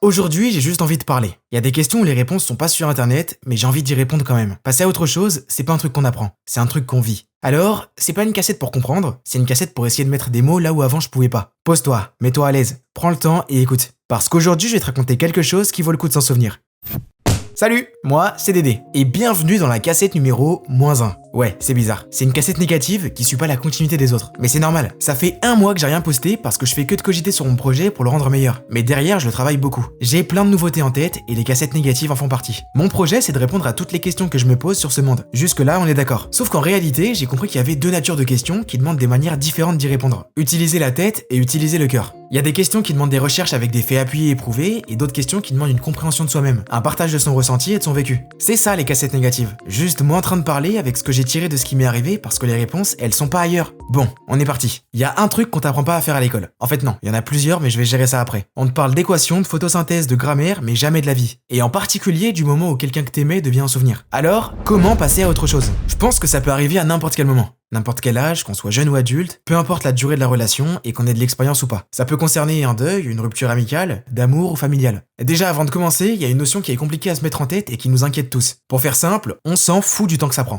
Aujourd'hui, j'ai juste envie de parler. Il y a des questions où les réponses sont pas sur internet, mais j'ai envie d'y répondre quand même. Passer à autre chose, c'est pas un truc qu'on apprend, c'est un truc qu'on vit. Alors, c'est pas une cassette pour comprendre, c'est une cassette pour essayer de mettre des mots là où avant je pouvais pas. Pose-toi, mets-toi à l'aise, prends le temps et écoute. Parce qu'aujourd'hui, je vais te raconter quelque chose qui vaut le coup de s'en souvenir. Salut, moi c'est Dédé, et bienvenue dans la cassette numéro -1. Ouais, c'est bizarre. C'est une cassette négative qui suit pas la continuité des autres. Mais c'est normal. Ça fait 1 mois que j'ai rien posté parce que je fais que de cogiter sur mon projet pour le rendre meilleur. Mais derrière, je le travaille beaucoup. J'ai plein de nouveautés en tête et les cassettes négatives en font partie. Mon projet, c'est de répondre à toutes les questions que je me pose sur ce monde. Jusque-là, on est d'accord. Sauf qu'en réalité, j'ai compris qu'il y avait deux natures de questions qui demandent des manières différentes d'y répondre. Utiliser la tête et utiliser le cœur. Il y a des questions qui demandent des recherches avec des faits appuyés et prouvés, et d'autres questions qui demandent une compréhension de soi-même, un partage de son ressenti et de son vécu. C'est ça les cassettes négatives. Juste moi en train de parler avec ce que j'ai tiré de ce qui m'est arrivé parce que les réponses, elles sont pas ailleurs. Bon, on est parti. Il y a un truc qu'on t'apprend pas à faire à l'école. En fait non, il y en a plusieurs mais je vais gérer ça après. On te parle d'équations, de photosynthèse, de grammaire, mais jamais de la vie. Et en particulier du moment où quelqu'un que t'aimais devient un souvenir. Alors, comment passer à autre chose? Je pense que ça peut arriver à n'importe quel moment. N'importe quel âge, qu'on soit jeune ou adulte, peu importe la durée de la relation et qu'on ait de l'expérience ou pas. Ça peut concerner un deuil, une rupture amicale, d'amour ou familiale. Déjà avant de commencer, il y a une notion qui est compliquée à se mettre en tête et qui nous inquiète tous. Pour faire simple, on s'en fout du temps que ça prend.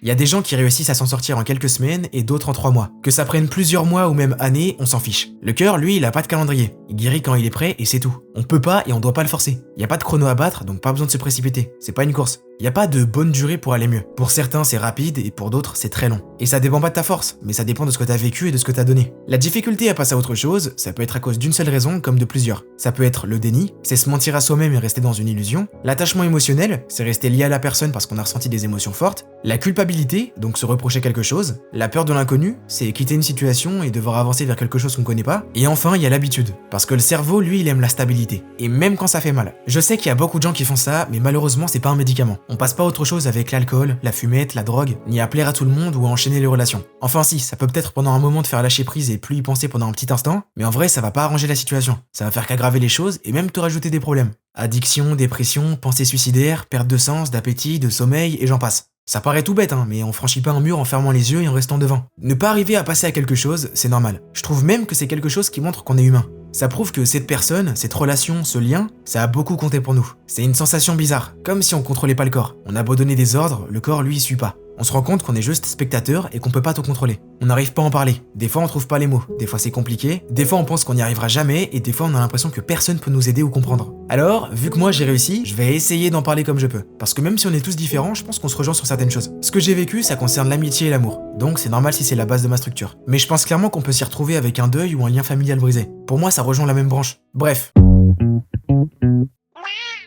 Il y a des gens qui réussissent à s'en sortir en quelques semaines et d'autres en 3 mois. Que ça prenne plusieurs mois ou même années, on s'en fiche. Le cœur, lui, il a pas de calendrier. Il guérit quand il est prêt et c'est tout. On peut pas et on doit pas le forcer. Il y a pas de chrono à battre, donc pas besoin de se précipiter. C'est pas une course. Il y a pas de bonne durée pour aller mieux. Pour certains, c'est rapide et pour d'autres, c'est très long. Et ça dépend pas de ta force, mais ça dépend de ce que t'as vécu et de ce que t'as donné. La difficulté à passer à autre chose, ça peut être à cause d'une seule raison comme de plusieurs. Ça peut être le déni, c'est se mentir à soi-même et rester dans une illusion. L'attachement émotionnel, c'est rester lié à la personne parce qu'on a ressenti des émotions fortes. La culpabilité, donc se reprocher quelque chose. La peur de l'inconnu, c'est quitter une situation et devoir avancer vers quelque chose qu'on connaît pas. Et enfin, il y a l'habitude. Parce que le cerveau, lui, il aime la stabilité. Et même quand ça fait mal. Je sais qu'il y a beaucoup de gens qui font ça, mais malheureusement, c'est pas un médicament. On passe pas à autre chose avec l'alcool, la fumette, la drogue, ni à plaire à tout le monde ou à enchaîner les relations. Enfin si, ça peut peut-être pendant un moment te faire lâcher prise et plus y penser pendant un petit instant, mais en vrai, ça va pas arranger la situation. Ça va faire qu'aggraver les choses et même te rajouter des problèmes. Addiction, dépression, pensées suicidaires, perte de sens, d'appétit, de sommeil, et j'en passe. Ça paraît tout bête, mais on franchit pas un mur en fermant les yeux et en restant devant. Ne pas arriver à passer à quelque chose, c'est normal. Je trouve même que c'est quelque chose qui montre qu'on est humain. Ça prouve que cette personne, cette relation, ce lien, ça a beaucoup compté pour nous. C'est une sensation bizarre, comme si on contrôlait pas le corps. On a beau donner des ordres, le corps lui il suit pas. On se rend compte qu'on est juste spectateur et qu'on peut pas tout contrôler. On n'arrive pas à en parler. Des fois on trouve pas les mots, des fois c'est compliqué, des fois on pense qu'on n'y arrivera jamais et des fois on a l'impression que personne peut nous aider ou comprendre. Alors, vu que moi j'ai réussi, je vais essayer d'en parler comme je peux. Parce que même si on est tous différents, je pense qu'on se rejoint sur certaines choses. Ce que j'ai vécu, ça concerne l'amitié et l'amour. Donc c'est normal si c'est la base de ma structure. Mais je pense clairement qu'on peut s'y retrouver avec un deuil ou un lien familial brisé. Pour moi ça rejoint la même branche. Bref.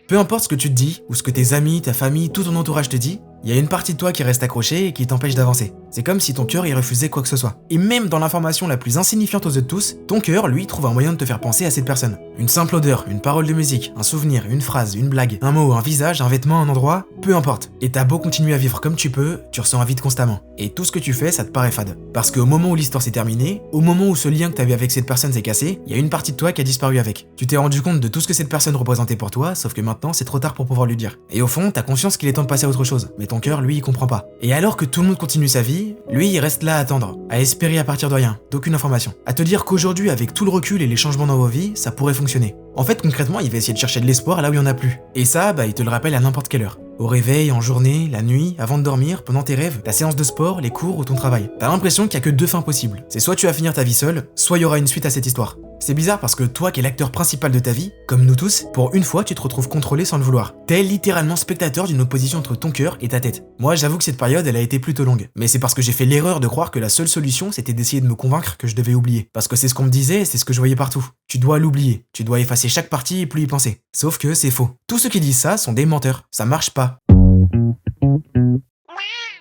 Peu importe ce que tu te dis, ou ce que tes amis, ta famille, tout ton entourage te dit, il y a une partie de toi qui reste accrochée et qui t'empêche d'avancer. C'est comme si ton cœur y refusait quoi que ce soit. Et même dans l'information la plus insignifiante aux yeux de tous, ton cœur, lui, trouve un moyen de te faire penser à cette personne. Une simple odeur, une parole de musique, un souvenir, une phrase, une blague, un mot, un visage, un vêtement, un endroit, peu importe. Et t'as beau continuer à vivre comme tu peux, tu ressens un vide constamment. Et tout ce que tu fais, ça te paraît fade. Parce qu'au moment où l'histoire s'est terminée, au moment où ce lien que t'avais avec cette personne s'est cassé, il y a une partie de toi qui a disparu avec. Tu t'es rendu compte de tout ce que cette personne représentait pour toi, sauf que maintenant, c'est trop tard pour pouvoir lui dire. Et au fond, t'as conscience qu'il est temps de passer à autre chose. Mais ton cœur, lui, il comprend pas. Et alors que tout le monde continue sa vie, lui il reste là à attendre, à espérer à partir de rien, d'aucune information, à te dire qu'aujourd'hui avec tout le recul et les changements dans vos vies, ça pourrait fonctionner. En fait concrètement il va essayer de chercher de l'espoir là où il y en a plus. Et ça, il te le rappelle à n'importe quelle heure. Au réveil, en journée, la nuit, avant de dormir, pendant tes rêves, ta séance de sport, les cours ou ton travail. T'as l'impression qu'il y a que 2 fins possibles. C'est soit tu vas finir ta vie seul, soit il y aura une suite à cette histoire. C'est bizarre parce que toi qui es l'acteur principal de ta vie, comme nous tous, pour une fois tu te retrouves contrôlé sans le vouloir. T'es littéralement spectateur d'une opposition entre ton cœur et ta tête. Moi j'avoue que cette période elle a été plutôt longue. Mais c'est parce que j'ai fait l'erreur de croire que la seule solution c'était d'essayer de me convaincre que je devais oublier. Parce que c'est ce qu'on me disait et c'est ce que je voyais partout. Tu dois l'oublier, tu dois effacer chaque partie et plus y penser. Sauf que c'est faux. Tous ceux qui disent ça sont des menteurs. Ça marche pas.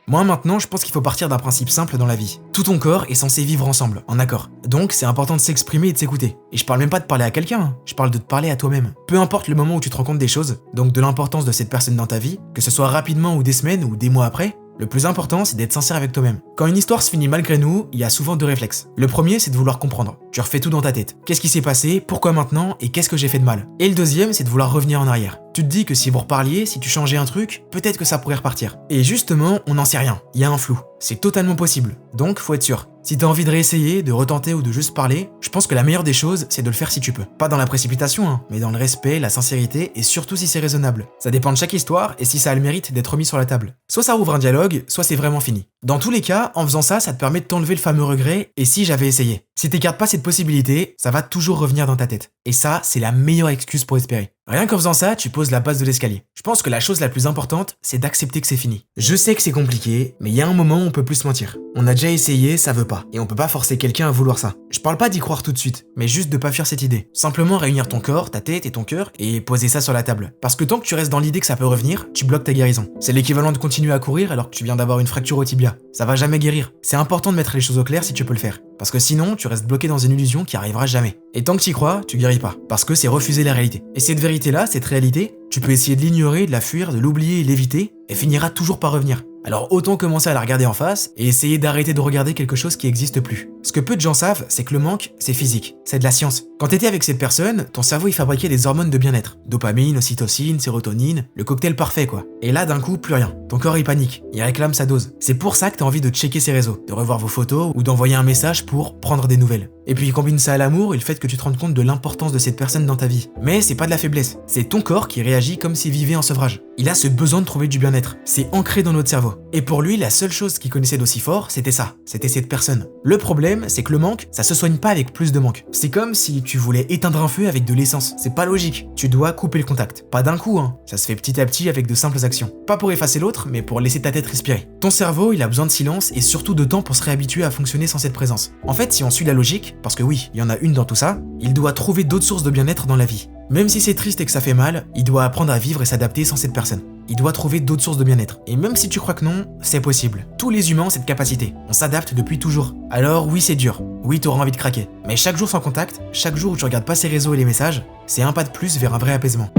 Moi maintenant, je pense qu'il faut partir d'un principe simple dans la vie. Tout ton corps est censé vivre ensemble, en accord. Donc c'est important de s'exprimer et de s'écouter. Et je parle même pas de parler à quelqu'un, je parle de te parler à toi-même. Peu importe le moment où tu te rends compte des choses, donc de l'importance de cette personne dans ta vie, que ce soit rapidement ou des semaines ou des mois après, le plus important, c'est d'être sincère avec toi-même. Quand une histoire se finit malgré nous, il y a souvent 2 réflexes. Le premier, c'est de vouloir comprendre. Tu refais tout dans ta tête. Qu'est-ce qui s'est passé? Pourquoi maintenant? Et qu'est-ce que j'ai fait de mal? Et le deuxième, c'est de vouloir revenir en arrière. Tu te dis que si vous reparliez, si tu changeais un truc, peut-être que ça pourrait repartir. Et justement, on n'en sait rien. Il y a un flou. C'est totalement possible. Donc, faut être sûr. Si t'as envie de réessayer, de retenter ou de juste parler, je pense que la meilleure des choses, c'est de le faire si tu peux. Pas dans la précipitation, hein, mais dans le respect, la sincérité et surtout si c'est raisonnable. Ça dépend de chaque histoire et si ça a le mérite d'être mis sur la table. Soit ça ouvre un dialogue, soit c'est vraiment fini. Dans tous les cas, en faisant ça, ça te permet de t'enlever le fameux regret et si j'avais essayé. Si t'écartes pas cette possibilité, ça va toujours revenir dans ta tête. Et ça, c'est la meilleure excuse pour espérer. Rien qu'en faisant ça, tu poses la base de l'escalier. Je pense que la chose la plus importante, c'est d'accepter que c'est fini. Je sais que c'est compliqué, mais il y a un moment où on peut plus se mentir. On a déjà essayé, ça veut pas. Et on peut pas forcer quelqu'un à vouloir ça. Je parle pas d'y croire tout de suite, mais juste de pas fuir cette idée. Simplement réunir ton corps, ta tête et ton cœur et poser ça sur la table. Parce que tant que tu restes dans l'idée que ça peut revenir, tu bloques ta guérison. C'est l'équivalent de continuer à courir alors que tu viens d'avoir une fracture au tibia. Ça va jamais guérir. C'est important de mettre les choses au clair si tu peux le faire. Parce que sinon, tu restes bloqué dans une illusion qui arrivera jamais. Et tant que tu y crois, tu guéris pas. Parce que c'est refuser la réalité. Et cette vérité-là, cette réalité, tu peux essayer de l'ignorer, de la fuir, de l'oublier et l'éviter, et finira toujours par revenir. Alors autant commencer à la regarder en face et essayer d'arrêter de regarder quelque chose qui n'existe plus. Ce que peu de gens savent, c'est que le manque, c'est physique, c'est de la science. Quand t'étais avec cette personne, ton cerveau il fabriquait des hormones de bien-être. Dopamine, ocytocine, sérotonine, le cocktail parfait quoi. Et là d'un coup, plus rien. Ton corps il panique, il réclame sa dose. C'est pour ça que t'as envie de checker ses réseaux, de revoir vos photos ou d'envoyer un message pour prendre des nouvelles. Et puis combine ça à l'amour et le fait que tu te rendes compte de l'importance de cette personne dans ta vie. Mais c'est pas de la faiblesse, c'est ton corps qui réagit comme s'il vivait en sevrage. Il a ce besoin de trouver du bien-être. C'est ancré dans notre cerveau. Et pour lui, la seule chose qu'il connaissait d'aussi fort, c'était ça. C'était cette personne. Le problème, c'est que le manque, ça se soigne pas avec plus de manque. C'est comme si tu voulais éteindre un feu avec de l'essence. C'est pas logique. Tu dois couper le contact. Pas d'un coup, hein. Ça se fait petit à petit avec de simples actions. Pas pour effacer l'autre, mais pour laisser ta tête respirer. Ton cerveau, il a besoin de silence et surtout de temps pour se réhabituer à fonctionner sans cette présence. En fait, si on suit la logique, parce que oui, il y en a une dans tout ça, il doit trouver d'autres sources de bien-être dans la vie. Même si c'est triste et que ça fait mal, il doit apprendre à vivre et s'adapter sans cette personne. Il doit trouver d'autres sources de bien-être. Et même si tu crois que non, c'est possible. Tous les humains ont cette capacité. On s'adapte depuis toujours. Alors oui, c'est dur. Oui, t'auras envie de craquer. Mais chaque jour sans contact, chaque jour où tu regardes pas ses réseaux et les messages, c'est un pas de plus vers un vrai apaisement.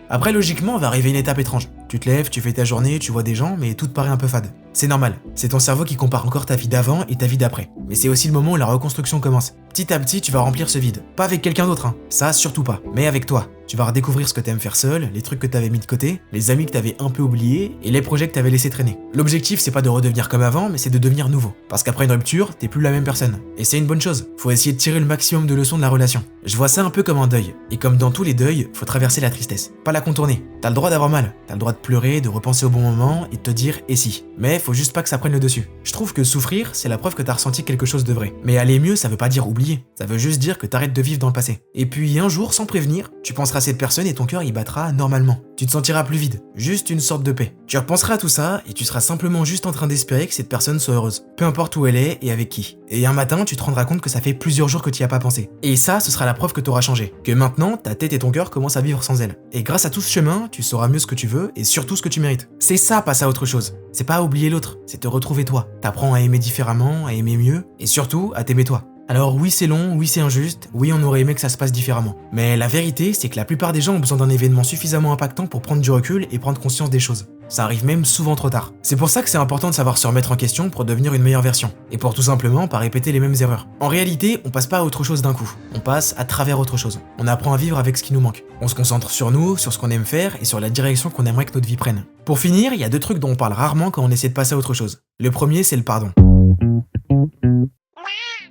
Après, logiquement, va arriver une étape étrange. Tu te lèves, tu fais ta journée, tu vois des gens, mais tout te paraît un peu fade. C'est normal, c'est ton cerveau qui compare encore ta vie d'avant et ta vie d'après. Mais c'est aussi le moment où la reconstruction commence. Petit à petit, tu vas remplir ce vide. Pas avec quelqu'un d'autre, hein. Ça, surtout pas. Mais avec toi. Tu vas redécouvrir ce que t'aimes faire seul, les trucs que t'avais mis de côté, les amis que t'avais un peu oubliés et les projets que t'avais laissé traîner. L'objectif, c'est pas de redevenir comme avant, mais c'est de devenir nouveau. Parce qu'après une rupture, t'es plus la même personne. Et c'est une bonne chose. Faut essayer de tirer le maximum de leçons de la relation. Je vois ça un peu comme un deuil. Et comme dans tous les deuils, faut traverser la tristesse. Pas la contourner. T'as le droit d'avoir mal. T'as le droit de pleurer, de repenser au bon moment et de te dire et si. Mais faut juste pas que ça prenne le dessus. Je trouve que souffrir, c'est la preuve que t'as ressenti quelque chose de vrai. Mais aller mieux, ça veut pas dire oublier. Ça veut juste dire que t'arrêtes de vivre dans le passé. Et puis un jour, sans prévenir, tu penseras à cette personne et ton cœur il battra normalement. Tu te sentiras plus vide, juste une sorte de paix. Tu repenseras à tout ça et tu seras simplement juste en train d'espérer que cette personne soit heureuse. Peu importe où elle est et avec qui. Et un matin, tu te rendras compte que ça fait plusieurs jours que tu y as pas pensé. Et ça, ce sera la preuve que t'auras changé. Que maintenant, ta tête et ton cœur commencent à vivre sans elle. Et grâce à tout ce chemin, tu sauras mieux ce que tu veux et surtout ce que tu mérites. C'est ça, passer à autre chose. C'est pas oublier l'autre, c'est te retrouver toi. T'apprends à aimer différemment, à aimer mieux et surtout à t'aimer toi. Alors oui c'est long, oui c'est injuste, oui on aurait aimé que ça se passe différemment. Mais la vérité c'est que la plupart des gens ont besoin d'un événement suffisamment impactant pour prendre du recul et prendre conscience des choses. Ça arrive même souvent trop tard. C'est pour ça que c'est important de savoir se remettre en question pour devenir une meilleure version. Et pour tout simplement pas répéter les mêmes erreurs. En réalité, on passe pas à autre chose d'un coup. On passe à travers autre chose. On apprend à vivre avec ce qui nous manque. On se concentre sur nous, sur ce qu'on aime faire et sur la direction qu'on aimerait que notre vie prenne. Pour finir, il y a deux trucs dont on parle rarement quand on essaie de passer à autre chose. Le premier c'est le pardon.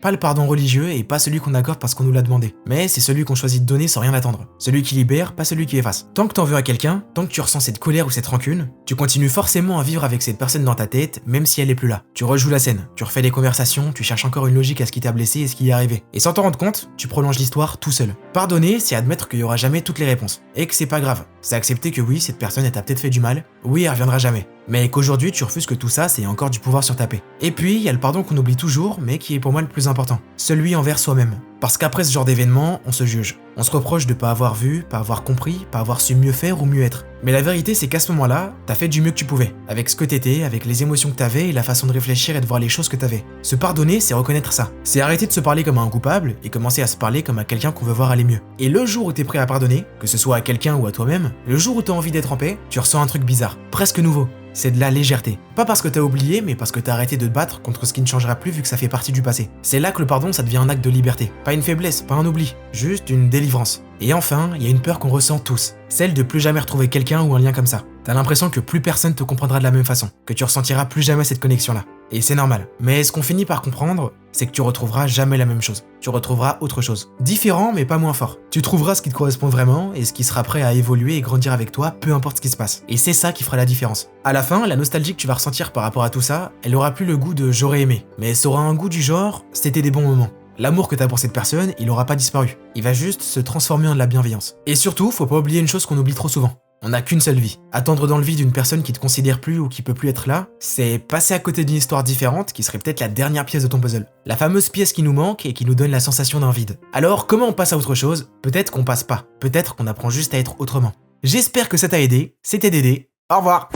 Pas le pardon religieux et pas celui qu'on accorde parce qu'on nous l'a demandé. Mais c'est celui qu'on choisit de donner sans rien attendre. Celui qui libère, pas celui qui efface. Tant que t'en veux à quelqu'un, tant que tu ressens cette colère ou cette rancune, tu continues forcément à vivre avec cette personne dans ta tête, même si elle est plus là. Tu rejoues la scène, tu refais des conversations, tu cherches encore une logique à ce qui t'a blessé et ce qui y est arrivé. Et sans t'en rendre compte, tu prolonges l'histoire tout seul. Pardonner, c'est admettre qu'il y aura jamais toutes les réponses. Et que c'est pas grave. C'est accepter que oui, cette personne elle t'a peut-être fait du mal. Oui, elle reviendra jamais. Mais qu'aujourd'hui tu refuses que tout ça, c'est encore du pouvoir sur ta paix. Et puis, il y a le pardon qu'on oublie toujours, mais qui est pour moi le plus important. Celui envers soi-même. Parce qu'après ce genre d'événement, on se juge. On se reproche de pas avoir vu, pas avoir compris, pas avoir su mieux faire ou mieux être. Mais la vérité, c'est qu'à ce moment-là, t'as fait du mieux que tu pouvais. Avec ce que t'étais, avec les émotions que t'avais et la façon de réfléchir et de voir les choses que t'avais. Se pardonner, c'est reconnaître ça. C'est arrêter de se parler comme un coupable et commencer à se parler comme à quelqu'un qu'on veut voir aller mieux. Et le jour où t'es prêt à pardonner, que ce soit à quelqu'un ou à toi-même, le jour où t'as envie d'être en paix, tu ressens un truc bizarre, presque nouveau. C'est de la légèreté. Pas parce que t'as oublié, mais parce que t'as arrêté de te battre contre ce qui ne changera plus vu que ça fait partie du passé. C'est là que le pardon, ça devient un acte de liberté. Pas une faiblesse, pas un oubli, juste une délivrance. Et enfin, il y a une peur qu'on ressent tous. Celle de plus jamais retrouver quelqu'un ou un lien comme ça. T'as l'impression que plus personne te comprendra de la même façon, que tu ressentiras plus jamais cette connexion-là. Et c'est normal. Mais ce qu'on finit par comprendre, c'est que tu retrouveras jamais la même chose. Tu retrouveras autre chose. Différent, mais pas moins fort. Tu trouveras ce qui te correspond vraiment et ce qui sera prêt à évoluer et grandir avec toi, peu importe ce qui se passe. Et c'est ça qui fera la différence. À la fin, la nostalgie que tu vas ressentir par rapport à tout ça, elle aura plus le goût de j'aurais aimé. Mais ça aura un goût du genre, c'était des bons moments. L'amour que t'as pour cette personne, il aura pas disparu. Il va juste se transformer en de la bienveillance. Et surtout, faut pas oublier une chose qu'on oublie trop souvent. On n'a qu'une seule vie. Attendre dans le vide d'une personne qui te considère plus ou qui peut plus être là, c'est passer à côté d'une histoire différente qui serait peut-être la dernière pièce de ton puzzle. La fameuse pièce qui nous manque et qui nous donne la sensation d'un vide. Alors, comment on passe à autre chose? Peut-être qu'on passe pas. Peut-être qu'on apprend juste à être autrement. J'espère que ça t'a aidé. C'était Dédé. Au revoir.